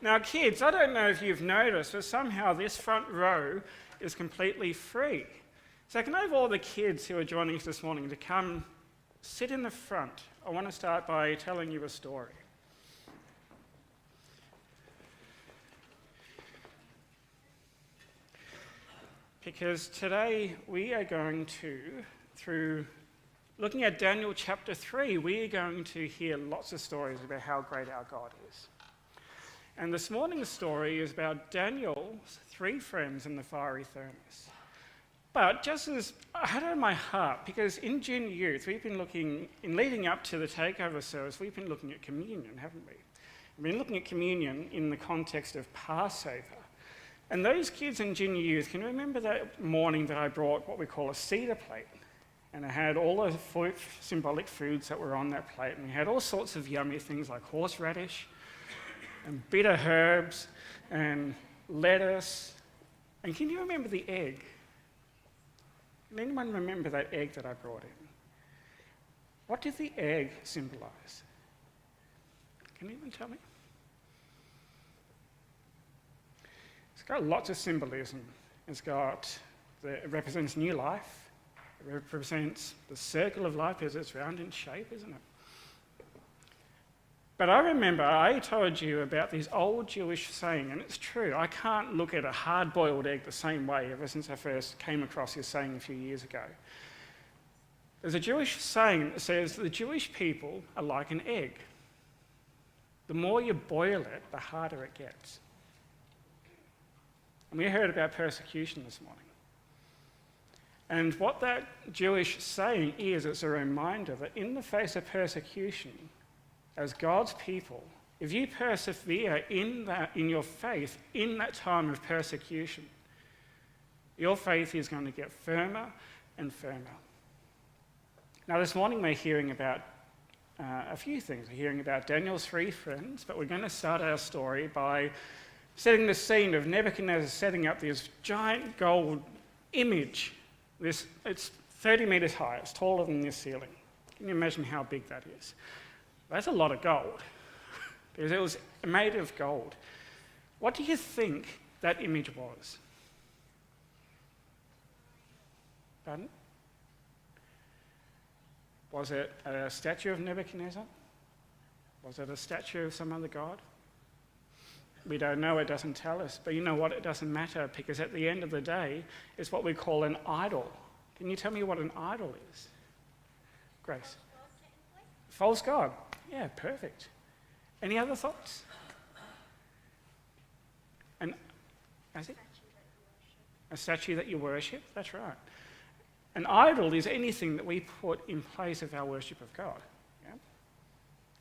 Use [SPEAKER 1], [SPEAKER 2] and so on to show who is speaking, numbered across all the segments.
[SPEAKER 1] Now, kids, I don't know if you've noticed, but somehow this front row is completely free. So can I have all the kids who are joining us this morning to come sit in the front? I want to start by telling you a story. Because today we are going to, through looking at Daniel chapter 3, we are going to hear lots of stories about how great our God is. And this morning's story is about Daniel's 3 friends in the fiery furnace. But just as I had it in my heart, because in junior youth, we've been looking, in leading up to the takeover service, we've been looking at communion, haven't we? We've been looking at communion in the context of Passover. And those kids in junior youth can remember that morning that I brought what we call a cedar plate. And it had all the symbolic foods that were on that plate. And we had all sorts of yummy things like horseradish and bitter herbs and lettuce. And can you remember the egg? Can anyone remember that egg that I brought in? What did the egg symbolize? Can anyone tell me? It's got lots of symbolism. It represents new life. It represents the circle of life as it's round in shape, isn't it? But I remember I told you about this old Jewish saying, and it's true. I can't look at a hard-boiled egg the same way ever since I first came across this saying a few years ago. There's a Jewish saying that says the Jewish people are like an egg. The more you boil it, the harder it gets. And we heard about persecution this morning. And what that Jewish saying is, it's a reminder that in the face of persecution, as God's people, if you persevere in your faith in that time of persecution, your faith is going to get firmer and firmer. Now, this morning we're hearing about a few things. We're hearing about Daniel's 3 friends, but we're going to start our story by setting the scene of Nebuchadnezzar setting up this giant gold image. It's 30 metres high. It's taller than this ceiling. Can you imagine how big that is? That's a lot of gold, because it was made of gold. What do you think that image was? Pardon? Was it a statue of Nebuchadnezzar? Was it a statue of some other god? We don't know, it doesn't tell us. But you know what? It doesn't matter, because at the end of the day, it's what we call an idol. Can you tell me what an idol is? Grace? False god. Yeah, perfect. Any other thoughts? A statue that you worship? That's right. An idol is anything that we put in place of our worship of God.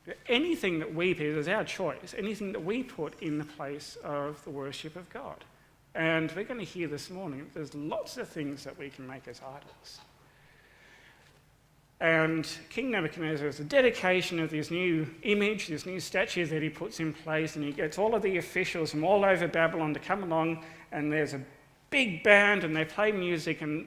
[SPEAKER 1] Yeah? Anything that it is our choice, anything that we put in the place of the worship of God. And we're going to hear this morning, there's lots of things that we can make as idols. And King Nebuchadnezzar is the dedication of this new image, this new statue that he puts in place, and he gets all of the officials from all over Babylon to come along, and there's a big band and they play music, and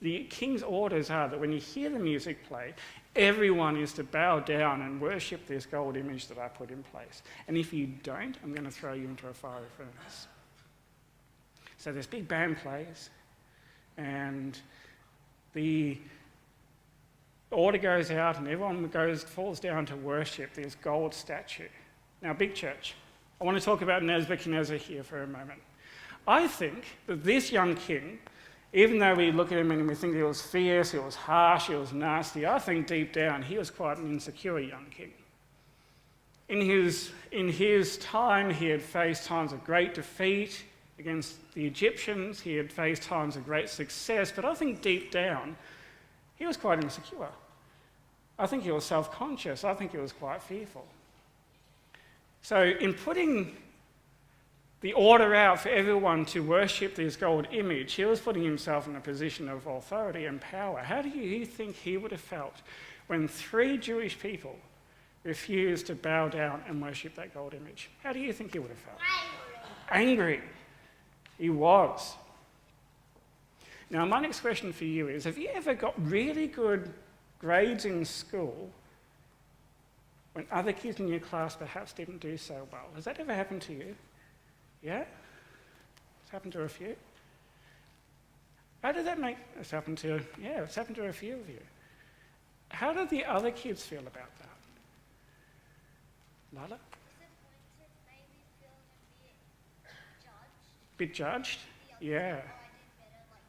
[SPEAKER 1] the king's orders are that when you hear the music play, everyone is to bow down and worship this gold image that I put in place. And if you don't, I'm going to throw you into a fiery furnace. So this big band plays, and the order goes out and everyone falls down to worship this gold statue. Now, big church, I want to talk about Nebuchadnezzar here for a moment. I think that this young king, even though we look at him and we think he was fierce, he was harsh, he was nasty, I think deep down he was quite an insecure young king. In his time, he had faced times of great defeat against the Egyptians, he had faced times of great success, but I think deep down he was quite insecure. I think he was self-conscious. I think he was quite fearful. So in putting the order out for everyone to worship this gold image, he was putting himself in a position of authority and power. How do you think he would have felt when 3 Jewish people refused to bow down and worship that gold image? How do you think he would have felt? Angry. He was. Now, my next question for you is, have you ever got really good grades in school when other kids in your class perhaps didn't do so well. Has that ever happened to you? Yeah? It's happened to a few. How did that make... It's happened to a few of you. How did the other kids feel about that? Lala?
[SPEAKER 2] Disappointed, maybe feeling a bit judged.
[SPEAKER 1] Bit judged? Yeah.
[SPEAKER 2] Oh, I did better, like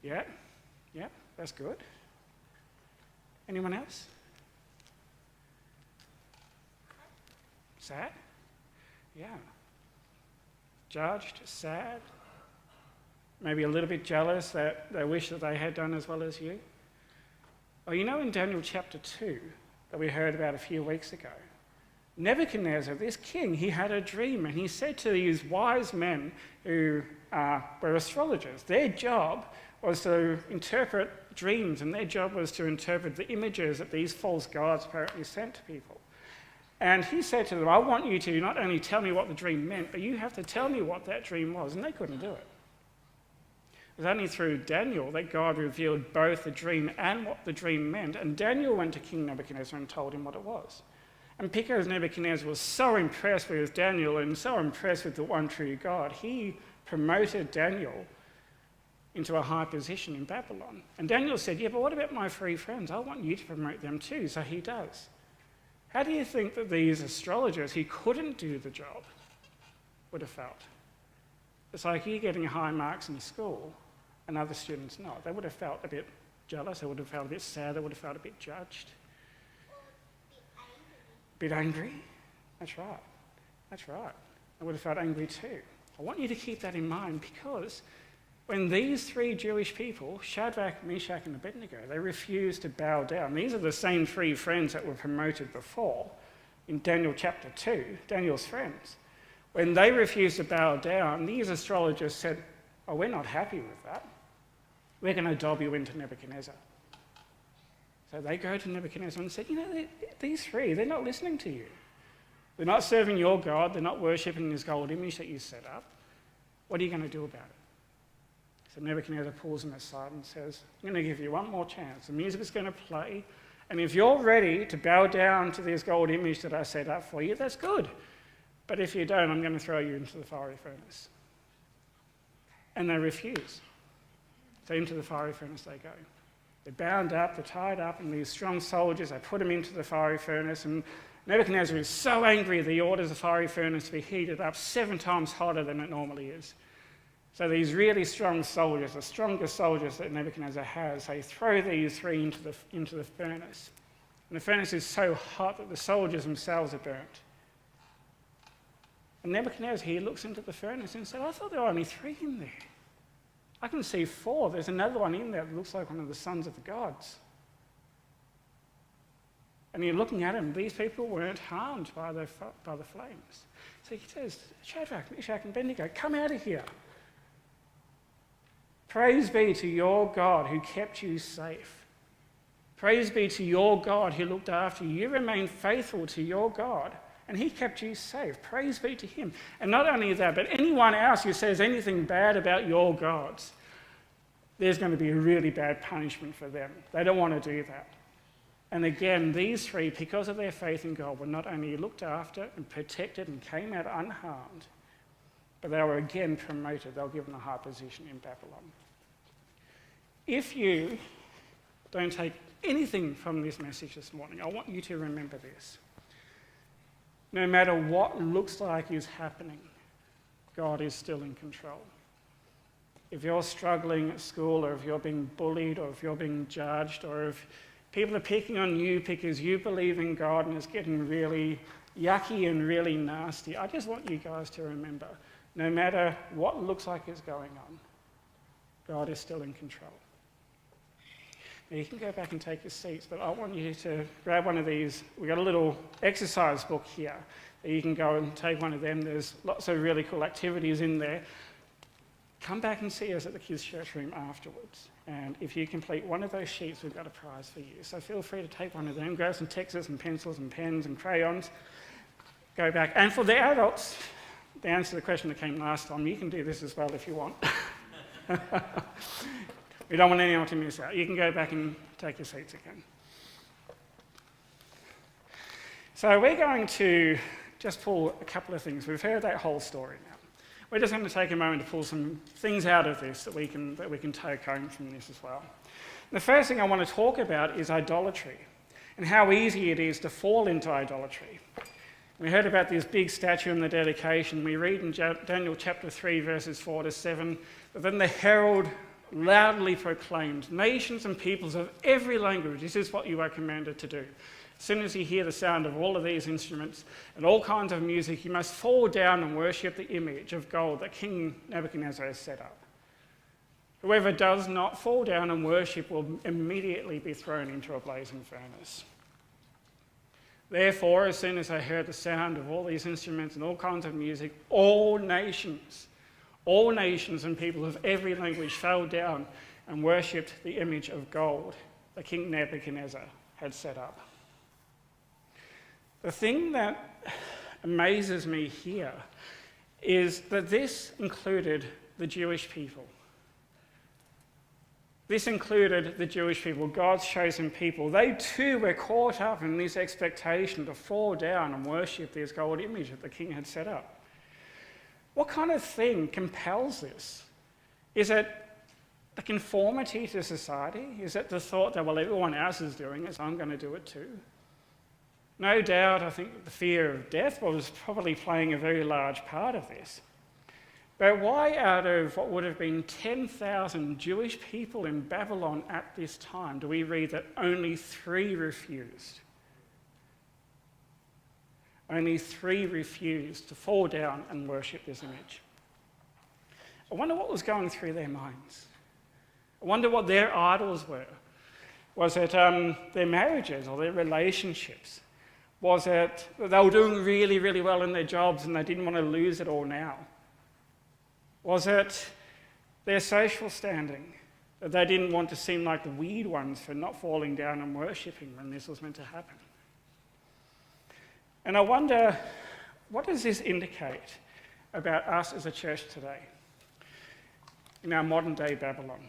[SPEAKER 2] bragging.
[SPEAKER 1] Yeah, that's good. Anyone else? Sad? Yeah. Judged, sad, maybe a little bit jealous that they wish that they had done as well as you. Well, you know in Daniel chapter 2 that we heard about a few weeks ago, Nebuchadnezzar, this king, he had a dream and he said to these wise men who were astrologers, their job was to interpret dreams and their job was to interpret the images that these false gods apparently sent to people. And he said to them, I want you to not only tell me what the dream meant, but you have to tell me what that dream was. And they couldn't do it. It was only through Daniel that God revealed both the dream and what the dream meant. And Daniel went to King Nebuchadnezzar and told him what it was. And because Nebuchadnezzar was so impressed with Daniel and so impressed with the one true God, he promoted Daniel into a high position in Babylon. And Daniel said, yeah, but what about my three friends? I want you to promote them too. So he does. How do you think that these astrologers who couldn't do the job would have felt? It's like you getting high marks in school and other students not. They would have felt a bit jealous, they would have felt a bit sad, they would have felt a bit judged. A bit angry. That's right. They would have felt angry too. I want you to keep that in mind because when these three Jewish people, Shadrach, Meshach and Abednego, they refused to bow down. These are the same three friends that were promoted before in Daniel chapter 2, Daniel's friends. When they refused to bow down, these astrologers said, oh, we're not happy with that. We're going to dob you into Nebuchadnezzar. So they go to Nebuchadnezzar and said, you know, these three, they're not listening to you. They're not serving your God. They're not worshipping this gold image that you set up. What are you going to do about it? So Nebuchadnezzar pulls them aside and says, I'm going to give you one more chance. The music is going to play. And if you're ready to bow down to this gold image that I set up for you, that's good. But if you don't, I'm going to throw you into the fiery furnace. And they refuse. So into the fiery furnace they go. They're bound up, they're tied up, and these strong soldiers, they put them into the fiery furnace. And Nebuchadnezzar is so angry that he orders the fiery furnace to be heated up 7 times hotter than it normally is. So these really strong soldiers, the strongest soldiers that Nebuchadnezzar has, they throw these three into the furnace. And the furnace is so hot that the soldiers themselves are burnt. And Nebuchadnezzar, he looks into the furnace and says, I thought there were only 3 in there. I can see 4. There's another one in there that looks like one of the sons of the gods. And you're looking at him, these people weren't harmed by the flames. So he says, Shadrach, Meshach and Abednego, come out of here. Praise be to your God who kept you safe. Praise be to your God who looked after you. You remained faithful to your God, and he kept you safe. Praise be to him. And not only that, but anyone else who says anything bad about your gods, there's going to be a really bad punishment for them. They don't want to do that. And again, these three, because of their faith in God, were not only looked after and protected and came out unharmed, but they were again promoted. They were given a high position in Babylon. If you don't take anything from this message this morning, I want you to remember this. No matter what looks like is happening, God is still in control. If you're struggling at school, or if you're being bullied, or if you're being judged, or if people are picking on you because you believe in God and it's getting really yucky and really nasty, I just want you guys to remember, no matter what looks like is going on, God is still in control. Now you can go back and take your seats, but I want you to grab one of these. We've got a little exercise book here that you can go and take one of them. There's lots of really cool activities in there. Come back and see us at the kids' church room afterwards. And if you complete one of those sheets, we've got a prize for you. So feel free to take one of them, grab some textbooks and pencils and pens and crayons, go back. And for the adults, the answer to the question that came last time, you can do this as well if you want. We don't want anyone to miss out. You can go back and take your seats again. So we're going to just pull a couple of things. We've heard that whole story now. We're just going to take a moment to pull some things out of this that we can take home from this as well. The first thing I want to talk about is idolatry and how easy it is to fall into idolatry. We heard about this big statue and the dedication. We read in Daniel chapter 3, verses 4 to 7, that then the herald loudly proclaimed, nations and peoples of every language, this is what you are commanded to do. As soon as you hear the sound of all of these instruments and all kinds of music, you must fall down and worship the image of gold that King Nebuchadnezzar has set up. Whoever does not fall down and worship will immediately be thrown into a blazing furnace. Therefore, as soon as I heard the sound of all these instruments and all kinds of music, all nations and people of every language fell down and worshipped the image of gold that King Nebuchadnezzar had set up. The thing that amazes me here is that this included the Jewish people. This included the Jewish people, God's chosen people. They too were caught up in this expectation to fall down and worship this gold image that the king had set up. What kind of thing compels this? Is it the conformity to society? Is it the thought that, well, everyone else is doing it, so I'm going to do it too? No doubt, I think the fear of death was probably playing a very large part of this. But why, out of what would have been 10,000 Jewish people in Babylon at this time, do we read that only 3 refused? Only 3 refused to fall down and worship this image. I wonder what was going through their minds. I wonder what their idols were. Was it their marriages or their relationships? Was it that they were doing really, really well in their jobs and they didn't want to lose it all now? Was it their social standing, that they didn't want to seem like the weird ones for not falling down and worshipping when this was meant to happen? And I wonder, what does this indicate about us as a church today, in our modern day Babylon?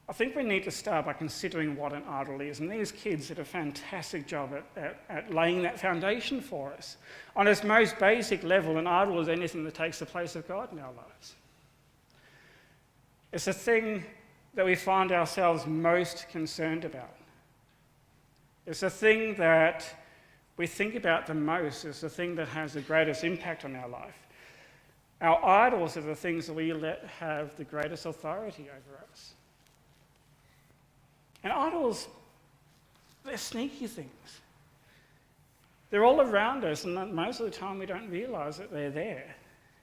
[SPEAKER 1] I think we need to start by considering what an idol is. And these kids did a fantastic job at laying that foundation for us. On its most basic level, an idol is anything that takes the place of God in our lives. It's the thing that we find ourselves most concerned about. It's the thing that we think about the most. It's the thing that has the greatest impact on our life. Our idols are the things that we let have the greatest authority over us. And idols, they're sneaky things. They're all around us, and most of the time we don't realise that they're there.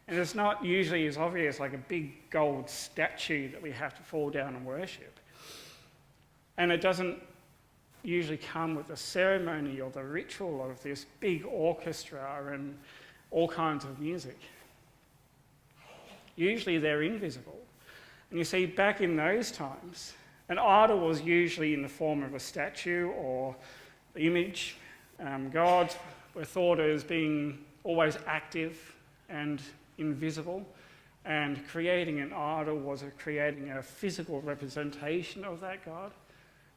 [SPEAKER 1] And it's not usually as obvious like a big gold statue that we have to fall down and worship. And it doesn't usually come with the ceremony or the ritual of this big orchestra and all kinds of music. Usually they're invisible. And you see, back in those times, an idol was usually in the form of a statue or the image. Gods were thought as being always active and invisible, and creating an idol was creating a physical representation of that god.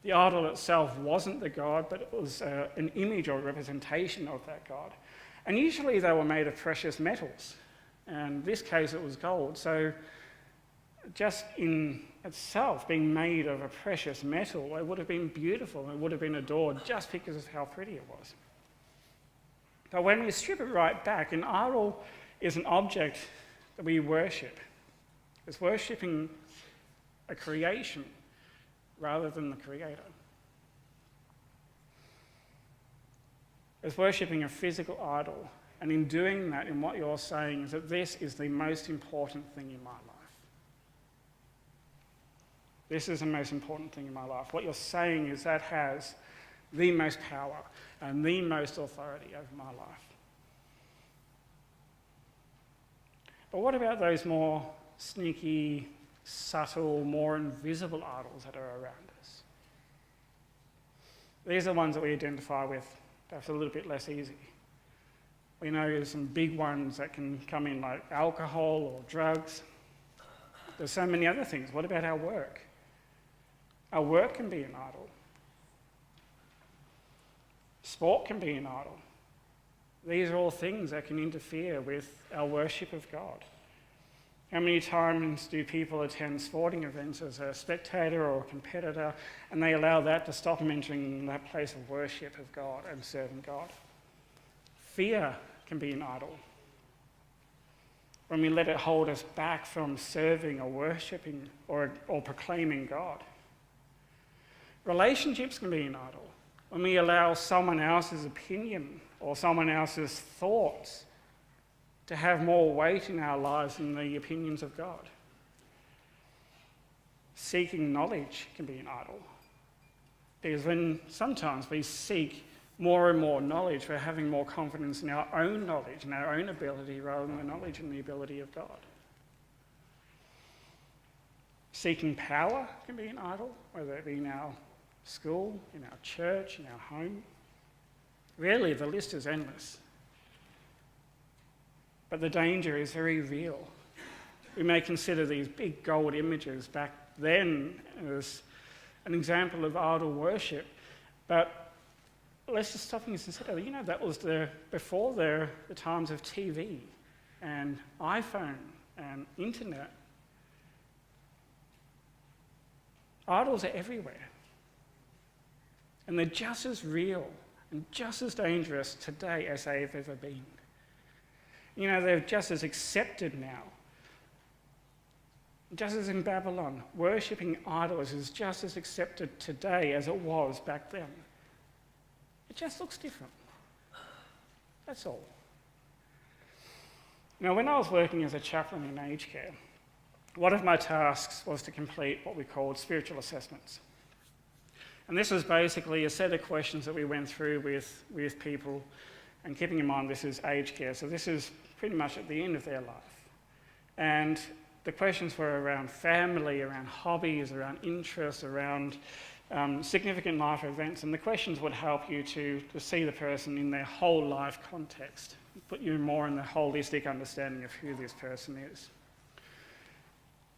[SPEAKER 1] The idol itself wasn't the god, but it was an image or representation of that god. And usually they were made of precious metals, and in this case it was gold. So just in itself, being made of a precious metal, it would have been beautiful, it would have been adored just because of how pretty it was. But when we strip it right back, an idol is an object that we worship. It's worshipping a creation rather than the creator. It's worshipping a physical idol, and in doing that, in what you're saying is that this is the most important thing in my life. This is the most important thing in my life. What you're saying is that has the most power and the most authority over my life. But what about those more sneaky, subtle, more invisible idols that are around us? These are ones that we identify with perhaps a little bit less easy. We know there's some big ones that can come in like alcohol or drugs. There's so many other things. What about our work? Our work can be an idol. Sport can be an idol. These are all things that can interfere with our worship of God. How many times do people attend sporting events as a spectator or a competitor, and they allow that to stop them entering that place of worship of God and serving God? Fear can be an idol. When we let it hold us back from serving or worshipping or proclaiming God. Relationships can be an idol. When we allow someone else's opinion or someone else's thoughts to have more weight in our lives than the opinions of God. Seeking knowledge can be an idol. Because when sometimes we seek more and more knowledge, we're having more confidence in our own knowledge and our own ability rather than the knowledge and the ability of God. Seeking power can be an idol, whether it be in our school, in our church, in our home. Really, the list is endless. But the danger is very real. We may consider these big gold images back then as an example of idol worship, but let's just stop and consider, that was before the times of TV and iPhone and internet. Idols are everywhere. And they're just as real and just as dangerous today as they've ever been. They're just as accepted now. Just as in Babylon, worshipping idols is just as accepted today as it was back then. It just looks different. That's all. Now, when I was working as a chaplain in aged care, one of my tasks was to complete what we called spiritual assessments. And this was basically a set of questions that we went through with people, and keeping in mind this is aged care, so this is pretty much at the end of their life. And the questions were around family, around hobbies, around interests, around significant life events, and the questions would help you to see the person in their whole life context, put you more in the holistic understanding of who this person is.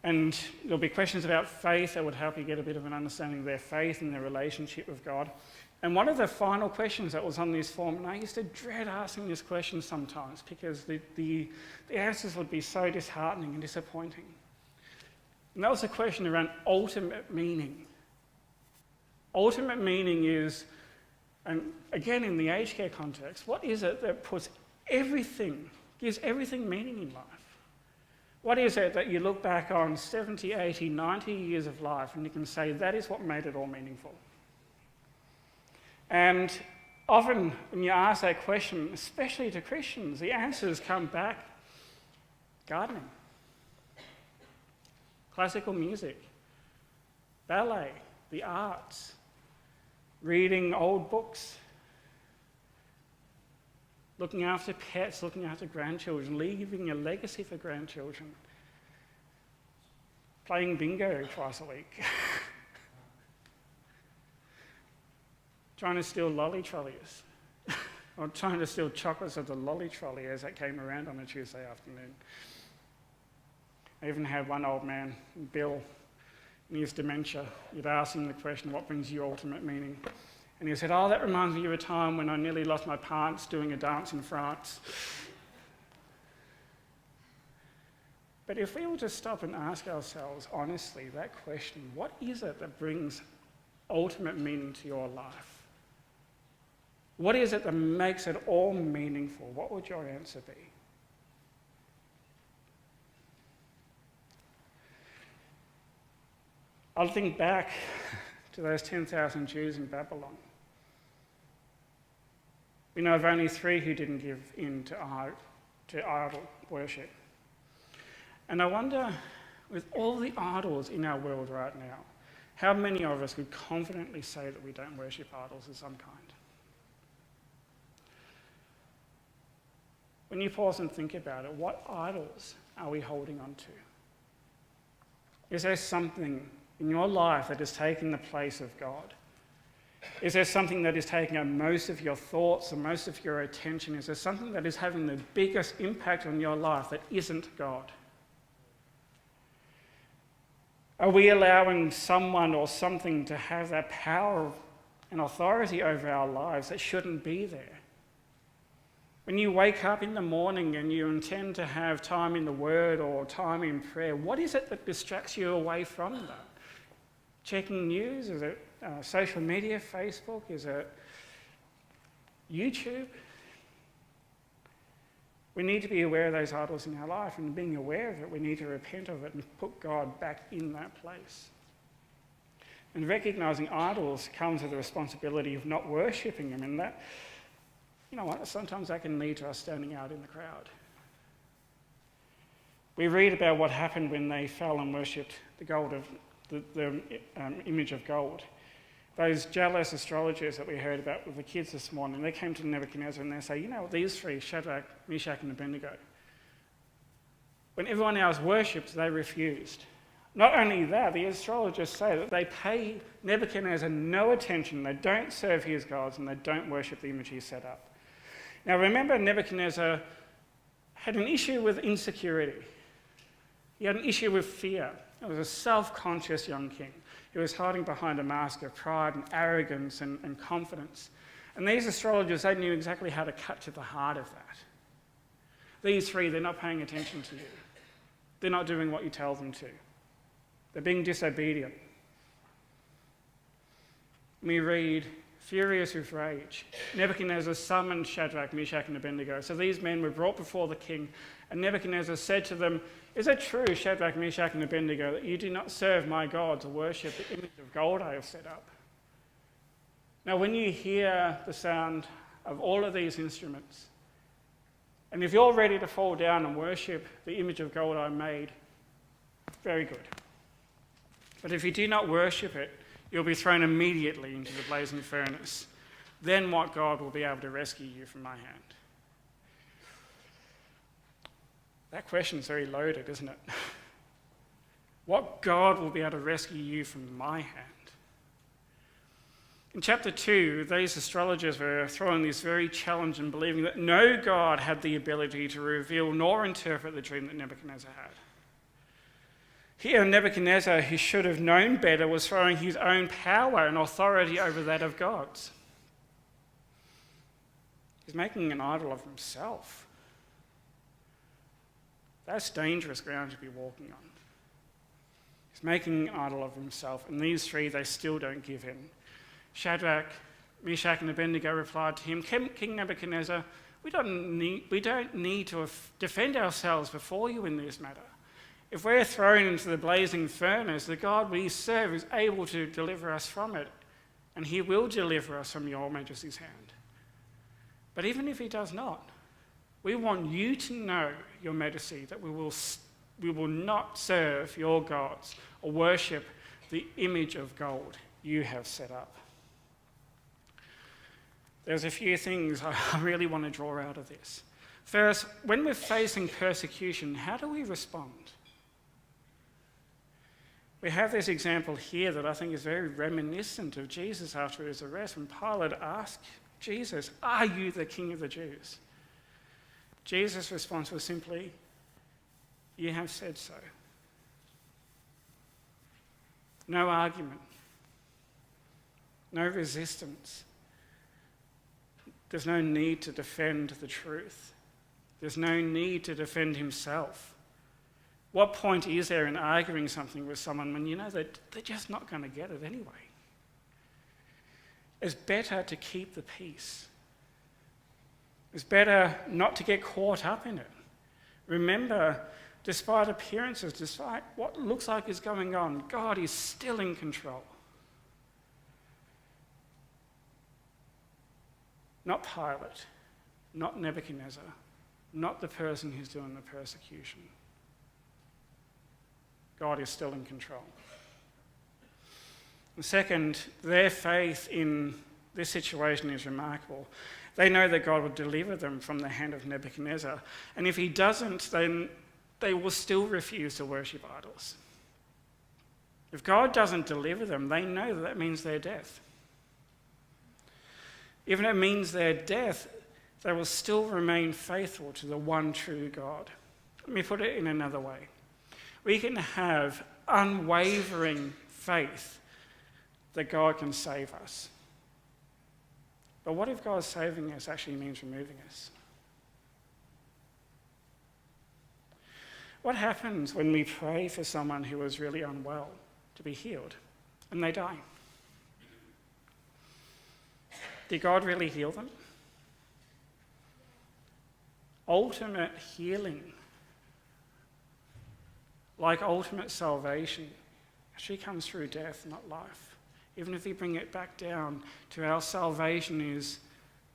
[SPEAKER 1] And there'll be questions about faith that would help you get a bit of an understanding of their faith and their relationship with God. And one of the final questions that was on this form, and I used to dread asking this question sometimes because the answers would be so disheartening and disappointing. And that was a question around ultimate meaning. Ultimate meaning is, and again in the aged care context, what is it that puts everything, gives everything meaning in life? What is it that you look back on 70, 80, 90 years of life and you can say that is what made it all meaningful? And often when you ask that question, especially to Christians, the answers come back: gardening, classical music, ballet, the arts, reading old books, looking after pets, looking after grandchildren, leaving a legacy for grandchildren, playing bingo twice a week, trying to steal lolly trolleys, or trying to steal chocolates at the lolly trolley as that came around on a Tuesday afternoon. I even had one old man, Bill, in his dementia. You'd ask him the question, what brings you ultimate meaning? And he said, that reminds me of a time when I nearly lost my pants doing a dance in France. But if we were to stop and ask ourselves honestly that question, what is it that brings ultimate meaning to your life? What is it that makes it all meaningful? What would your answer be? I'll think back to those 10,000 Jews in Babylon. We know of only 3 who didn't give in to idol worship. And I wonder, with all the idols in our world right now, how many of us could confidently say that we don't worship idols of some kind? When you pause and think about it, what idols are we holding on to? Is there something in your life that is taking the place of God? Is there something that is taking up most of your thoughts and most of your attention? Is there something that is having the biggest impact on your life that isn't God? Are we allowing someone or something to have that power and authority over our lives that shouldn't be there. When you wake up in the morning and you intend to have time in the Word or time in prayer, what is it that distracts you away from that? Checking news? Is it social media, Facebook? Is it YouTube? We need to be aware of those idols in our life, and being aware of it, we need to repent of it and put God back in that place. And recognising idols comes with the responsibility of not worshipping them, and that, you know what, sometimes that can lead to us standing out in the crowd. We read about what happened when they fell and worshipped the image of gold. Those jealous astrologers that we heard about with the kids this morning, they came to Nebuchadnezzar and they say, you know, these three, Shadrach, Meshach and Abednego, when everyone else worshipped, they refused. Not only that, the astrologers say that they pay Nebuchadnezzar no attention, they don't serve his gods, and they don't worship the image he set up. Now remember, Nebuchadnezzar had an issue with insecurity. He had an issue with fear. He was a self-conscious young king. He was hiding behind a mask of pride and arrogance and confidence. And these astrologers, they knew exactly how to cut to the heart of that. These three, they're not paying attention to you. They're not doing what you tell them to. They're being disobedient. We read, furious with rage, Nebuchadnezzar summoned Shadrach, Meshach and Abednego. So these men were brought before the king, and Nebuchadnezzar said to them, is it true, Shadrach, Meshach and Abednego, that you do not serve my gods or worship the image of gold I have set up? Now when you hear the sound of all of these instruments, and if you're ready to fall down and worship the image of gold I made, very good. But if you do not worship it, you'll be thrown immediately into the blazing furnace. Then what God will be able to rescue you from my hand? That question's very loaded, isn't it? What God will be able to rescue you from my hand? In chapter 2, these astrologers were throwing this very challenge and believing that no God had the ability to reveal nor interpret the dream that Nebuchadnezzar had. Here, Nebuchadnezzar, who should have known better, was throwing his own power and authority over that of God's. He's making an idol of himself. That's dangerous ground to be walking on. He's making an idol of himself, and these three, they still don't give in. Shadrach, Meshach and Abednego replied to him, King Nebuchadnezzar, we don't need to defend ourselves before you in this matter. If we're thrown into the blazing furnace, the God we serve is able to deliver us from it, and he will deliver us from your majesty's hand. But even if he does not, we want you to know, your majesty, that we will not serve your gods or worship the image of gold you have set up. There's a few things I really want to draw out of this. First, when we're facing persecution, how do we respond? We have this example here that I think is very reminiscent of Jesus after his arrest, when Pilate asked Jesus, are you the King of the Jews? Jesus' response was simply, you have said so. No argument. No resistance. There's no need to defend the truth. There's no need to defend himself. What point is there in arguing something with someone when you know that they're just not going to get it anyway? It's better to keep the peace. It's better not to get caught up in it. Remember, despite appearances, despite what looks like is going on, God is still in control. Not Pilate, not Nebuchadnezzar, not the person who's doing the persecution. God is still in control. And second, their faith in this situation is remarkable. They know that God will deliver them from the hand of Nebuchadnezzar. And if he doesn't, then they will still refuse to worship idols. If God doesn't deliver them, they know that that means their death. Even if it means their death, they will still remain faithful to the one true God. Let me put it in another way. We can have unwavering faith that God can save us. But what if God's saving us actually means removing us? What happens when we pray for someone who is really unwell to be healed and they die? Did God really heal them? Ultimate healing, like ultimate salvation, actually comes through death, not life. Even if we bring it back down to our salvation is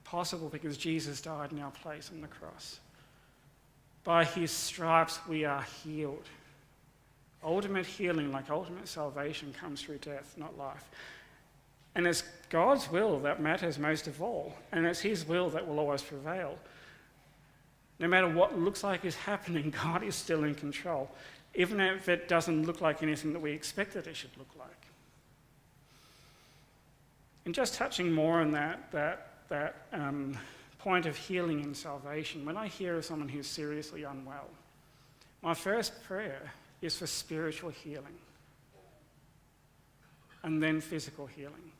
[SPEAKER 1] possible because Jesus died in our place on the cross. By his stripes we are healed. Ultimate healing, like ultimate salvation, comes through death, not life. And it's God's will that matters most of all, and it's his will that will always prevail. No matter what looks like is happening, God is still in control, even if it doesn't look like anything that we expected it should look like. And just touching more on that point of healing and salvation, when I hear of someone who's seriously unwell, my first prayer is for spiritual healing and then physical healing.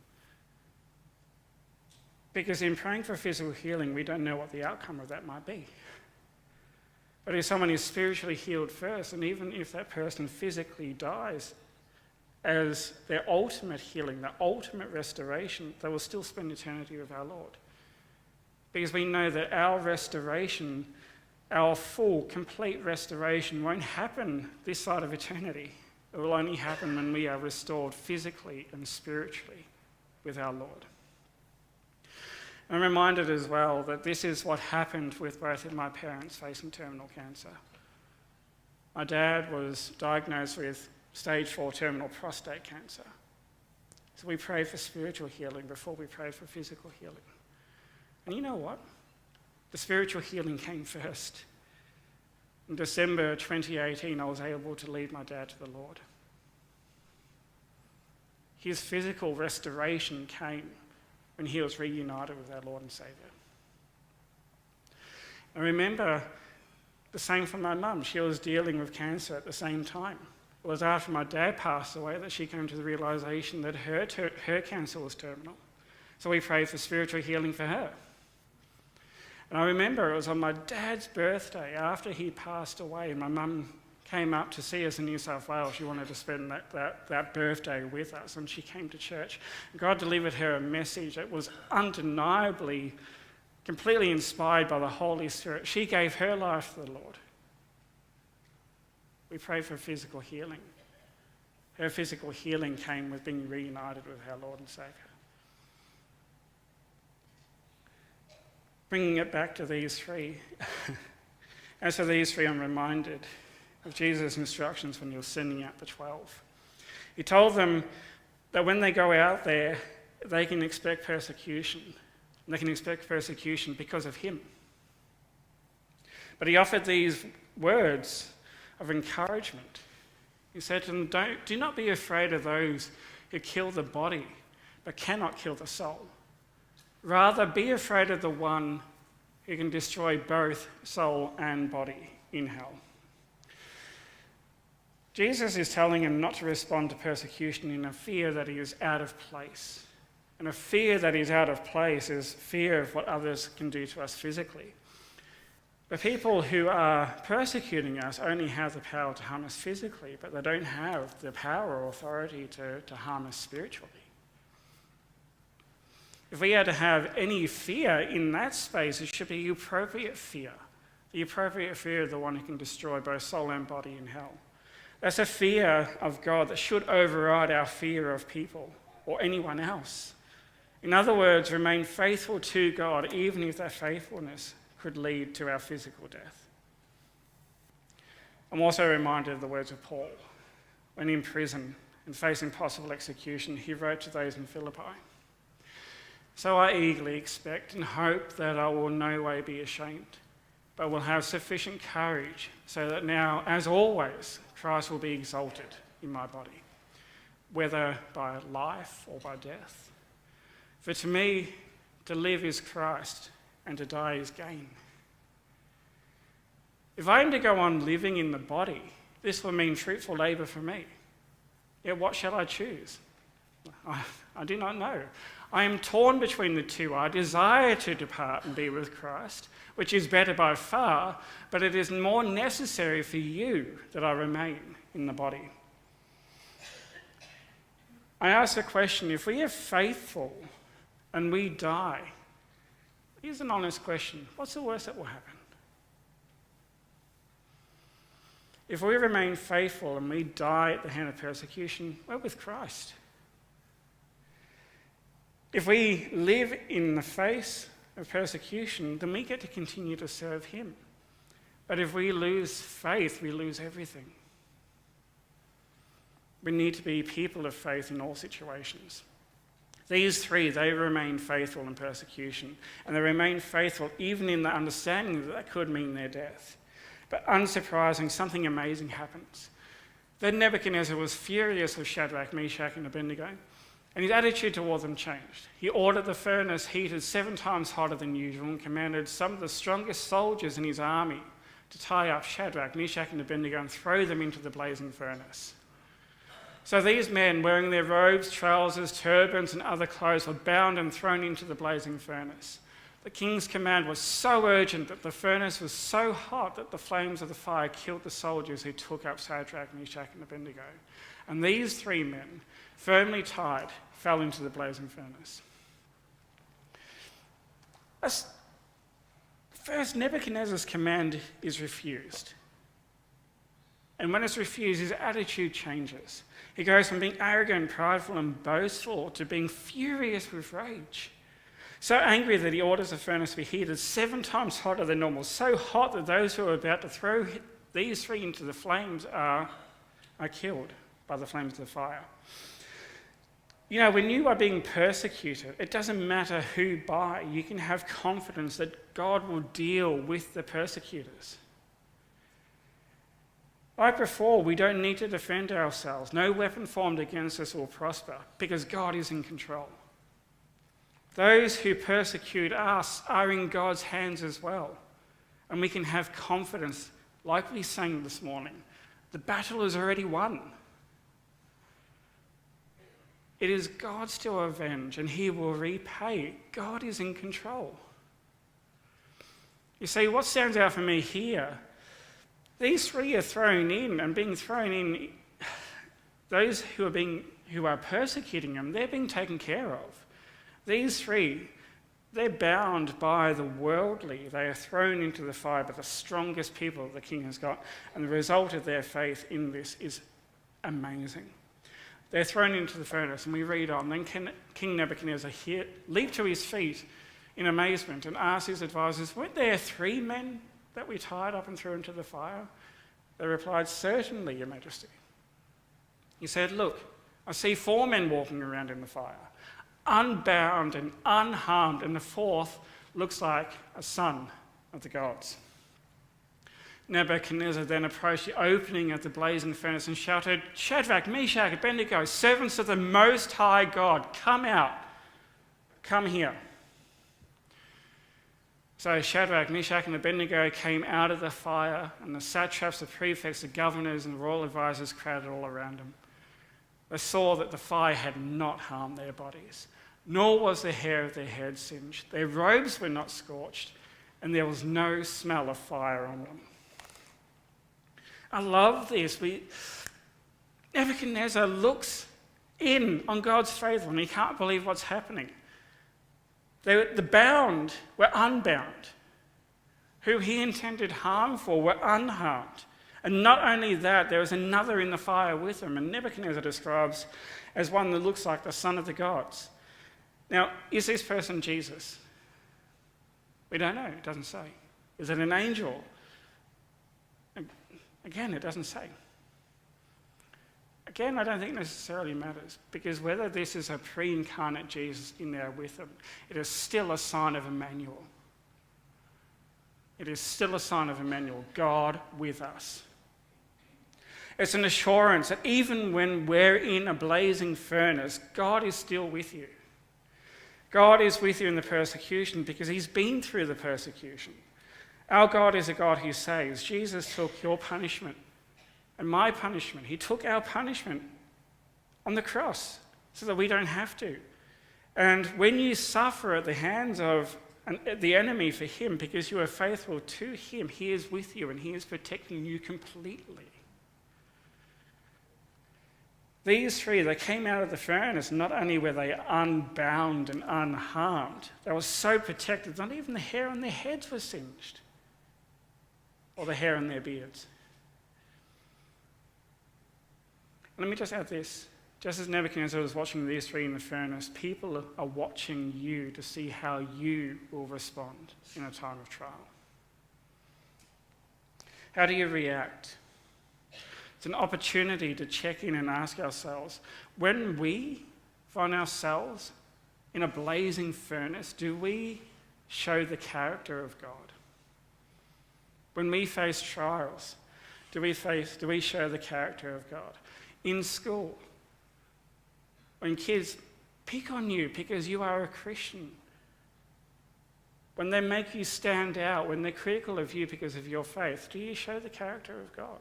[SPEAKER 1] Because in praying for physical healing, we don't know what the outcome of that might be. But if someone is spiritually healed first, and even if that person physically dies, as their ultimate healing, their ultimate restoration, they will still spend eternity with our Lord. Because we know that our restoration, our full, complete restoration won't happen this side of eternity. It will only happen when we are restored physically and spiritually with our Lord. I'm reminded as well that this is what happened with both of my parents facing terminal cancer. My dad was diagnosed with stage 4 terminal prostate cancer. So we prayed for spiritual healing before we prayed for physical healing. And you know what? The spiritual healing came first. In December 2018, I was able to lead my dad to the Lord. His physical restoration came when he was reunited with our Lord and Saviour. I remember the same for my mum. She was dealing with cancer at the same time. It was after my dad passed away that she came to the realisation that her cancer was terminal. So we prayed for spiritual healing for her. And I remember it was on my dad's birthday after he passed away, and my mum came up to see us in New South Wales. She wanted to spend that birthday with us, and she came to church. God delivered her a message that was undeniably, completely inspired by the Holy Spirit. She gave her life to the Lord. We prayed for physical healing. Her physical healing came with being reunited with our Lord and Saviour. Bringing it back to these three. As for these three, I'm reminded of Jesus' instructions when he was sending out the 12. He told them that when they go out there, they can expect persecution. And they can expect persecution because of him. But he offered these words of encouragement. He said to them, do not be afraid of those who kill the body, but cannot kill the soul. Rather, be afraid of the one who can destroy both soul and body in hell. Jesus is telling him not to respond to persecution in a fear that he is out of place. And a fear that is out of place is fear of what others can do to us physically. But people who are persecuting us only have the power to harm us physically, but they don't have the power or authority to harm us spiritually. If we are to have any fear in that space, it should be the appropriate fear of the one who can destroy both soul and body in hell. That's a fear of God that should override our fear of people or anyone else. In other words, remain faithful to God, even if that faithfulness could lead to our physical death. I'm also reminded of the words of Paul. When in prison and facing possible execution, he wrote to those in Philippi, "So I eagerly expect and hope that I will in no way be ashamed, but will have sufficient courage so that now, as always, Christ will be exalted in my body, whether by life or by death. For to me, to live is Christ, and to die is gain." If I am to go on living in the body, this will mean fruitful labour for me. Yet what shall I choose? I do not know. I am torn between the two. I desire to depart and be with Christ, which is better by far, but it is more necessary for you that I remain in the body. I ask the question, if we are faithful and we die, here's an honest question, what's the worst that will happen? If we remain faithful and we die at the hand of persecution, we're with Christ. If we live in the face of persecution, then we get to continue to serve him. But if we lose faith, we lose everything. We need to be people of faith in all situations. These three, they remain faithful in persecution, and they remain faithful even in the understanding that could mean their death. But unsurprising, something amazing happens. Then Nebuchadnezzar was furious with Shadrach, Meshach, and Abednego, and his attitude toward them changed. He ordered the furnace heated 7 times hotter than usual and commanded some of the strongest soldiers in his army to tie up Shadrach, Meshach, and Abednego and throw them into the blazing furnace. So these men, wearing their robes, trousers, turbans, and other clothes, were bound and thrown into the blazing furnace. The king's command was so urgent that the furnace was so hot that the flames of the fire killed the soldiers who took up Shadrach, Meshach, and Abednego. And these 3 men, firmly tied, fell into the blazing furnace. First, Nebuchadnezzar's command is refused. And when it's refused, his attitude changes. He goes from being arrogant, prideful, and boastful to being furious with rage. So angry that he orders the furnace to be heated 7 times hotter than normal, so hot that those who are about to throw these 3 into the flames are killed by the flames of the fire. You know, when you are being persecuted, it doesn't matter who by, you can have confidence that God will deal with the persecutors. Like before, we don't need to defend ourselves. No weapon formed against us will prosper because God is in control. Those who persecute us are in God's hands as well. And we can have confidence, like we sang this morning, the battle is already won. It is God's to avenge and he will repay. God is in control. You see, what stands out for me here, these 3 are thrown in, and being thrown in, those who are persecuting them, they're being taken care of. These 3, they're bound by the worldly. They are thrown into the fire by the strongest people the king has got, and the result of their faith in this is amazing. They're thrown into the furnace, and we read on. Then King Nebuchadnezzar leaped to his feet in amazement and asked his advisors, "Weren't there 3 men that we tied up and threw into the fire?" They replied, "Certainly, Your Majesty." He said, "Look, I see 4 men walking around in the fire, unbound and unharmed, and the 4th looks like a son of the gods." Nebuchadnezzar then approached the opening of the blazing furnace and shouted, "Shadrach, Meshach, Abednego, servants of the Most High God, come out, come here." So Shadrach, Meshach, and Abednego came out of the fire, and the satraps, the prefects, the governors, and the royal advisors crowded all around them. They saw that the fire had not harmed their bodies, nor was the hair of their heads singed. Their robes were not scorched, and there was no smell of fire on them. I love this. Nebuchadnezzar looks in on God's faithful, and he can't believe what's happening. The bound were unbound. Who he intended harm for were unharmed. And not only that, there was another in the fire with them, and Nebuchadnezzar describes as one that looks like the son of the gods. Now, is this person Jesus? We don't know, it doesn't say. Is it an angel? Again, it doesn't say. Again, I don't think necessarily matters, because whether this is a pre-incarnate Jesus in there with them, it is still a sign of Emmanuel. It is still a sign of Emmanuel, God with us. It's an assurance that even when we're in a blazing furnace, God is still with you. God is with you in the persecution because he's been through the persecution. Our God is a God who saves. Jesus took your punishment and my punishment. He took our punishment on the cross so that we don't have to. And when you suffer at the hands of the enemy for him, because you are faithful to him, he is with you and he is protecting you completely. These three, they came out of the furnace, not only were they unbound and unharmed, they were so protected, not even the hair on their heads was singed, or the hair on their beards. Let me just add this. Just as Nebuchadnezzar was watching these three in the furnace, people are watching you to see how you will respond in a time of trial. How do you react? It's an opportunity to check in and ask ourselves, when we find ourselves in a blazing furnace, do we show the character of God? When we face trials, do we show the character of God? In school, when kids pick on you because you are a Christian, when they make you stand out, when they're critical of you because of your faith, do you show the character of God?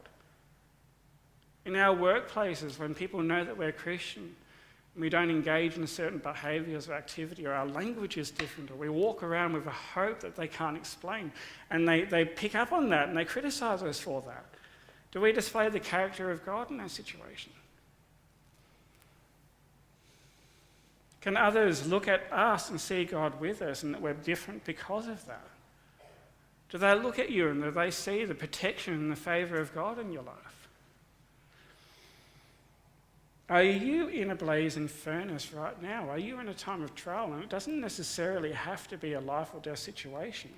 [SPEAKER 1] In our workplaces, when people know that we're Christian, and we don't engage in certain behaviours or activity, or our language is different, or we walk around with a hope that they can't explain, and they pick up on that and they criticise us for that, do we display the character of God in that situation? Can others look at us and see God with us and that we're different because of that? Do they look at you and do they see the protection and the favour of God in your life? Are you in a blazing furnace right now? Are you in a time of trial? And it doesn't necessarily have to be a life or death situation.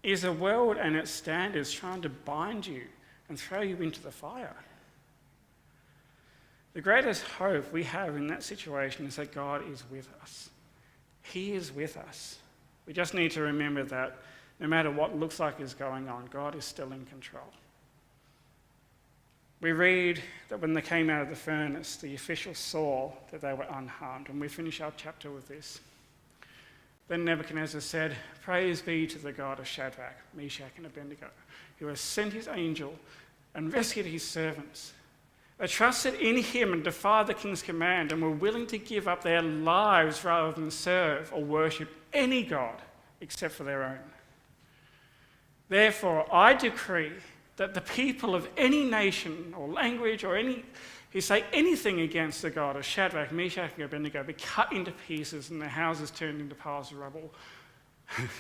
[SPEAKER 1] Is the world and its standards trying to bind you and throw you into the fire? The greatest hope we have in that situation is that God is with us. He is with us. We just need to remember that no matter what looks like is going on, God is still in control. We read that when they came out of the furnace, the officials saw that they were unharmed. And we finish our chapter with this. Then Nebuchadnezzar said, "Praise be to the God of Shadrach, Meshach, and Abednego, who has sent his angel and rescued his servants. They trusted in him and defied the king's command and were willing to give up their lives rather than serve or worship any god except for their own. Therefore, I decree that the people of any nation or language or who say anything against the God of Shadrach, Meshach, and Abednego be cut into pieces and their houses turned into piles of rubble."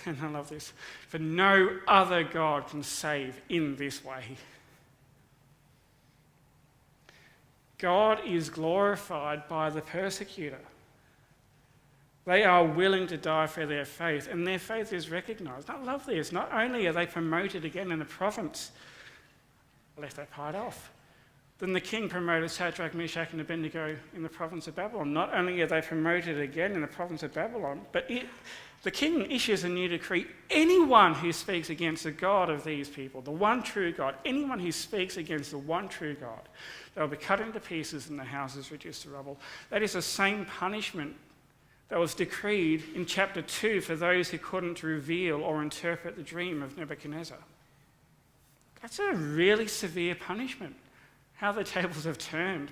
[SPEAKER 1] And I love this. "For no other God can save in this way." God is glorified by the persecutor. They are willing to die for their faith, and their faith is recognised. I love this. Not only are they promoted again in the province, I left that part off. Then the king promoted Shadrach, Meshach, and Abednego in the province of Babylon. Not only are they promoted again in the province of Babylon, but the king issues a new decree. Anyone who speaks against the God of these people, the one true God, anyone who speaks against the one true God, they'll be cut into pieces and the houses reduced to rubble. That is the same punishment that was decreed in chapter 2 for those who couldn't reveal or interpret the dream of Nebuchadnezzar. That's a really severe punishment, how the tables have turned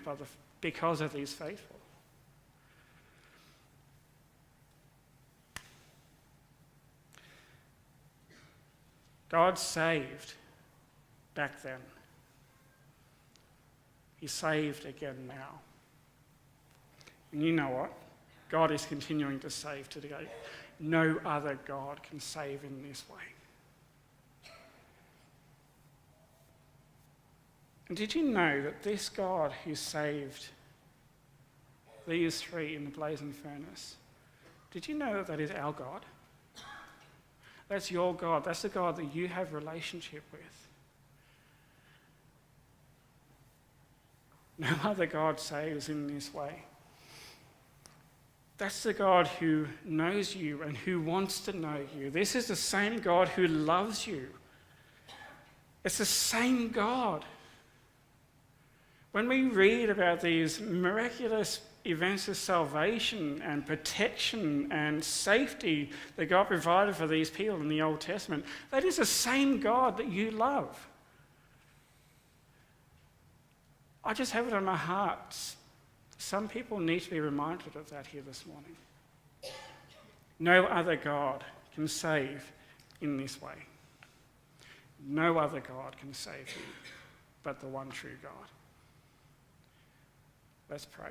[SPEAKER 1] because of these faithful. God saved back then. He saved again now. And you know what? God is continuing to save today. No other God can save in this way. And did you know that this God who saved these three in the blazing furnace, did you know that that is our God? That's your God. That's the God that you have relationship with. No other God saves in this way. That's the God who knows you and who wants to know you. This is the same God who loves you. It's the same God. When we read about these miraculous events of salvation and protection and safety that God provided for these people in the Old Testament, that is the same God that you love. I just have it on my heart Some people need to be reminded of that here this morning. No other God can save in this way. No other God can save you but the one true God. Let's pray.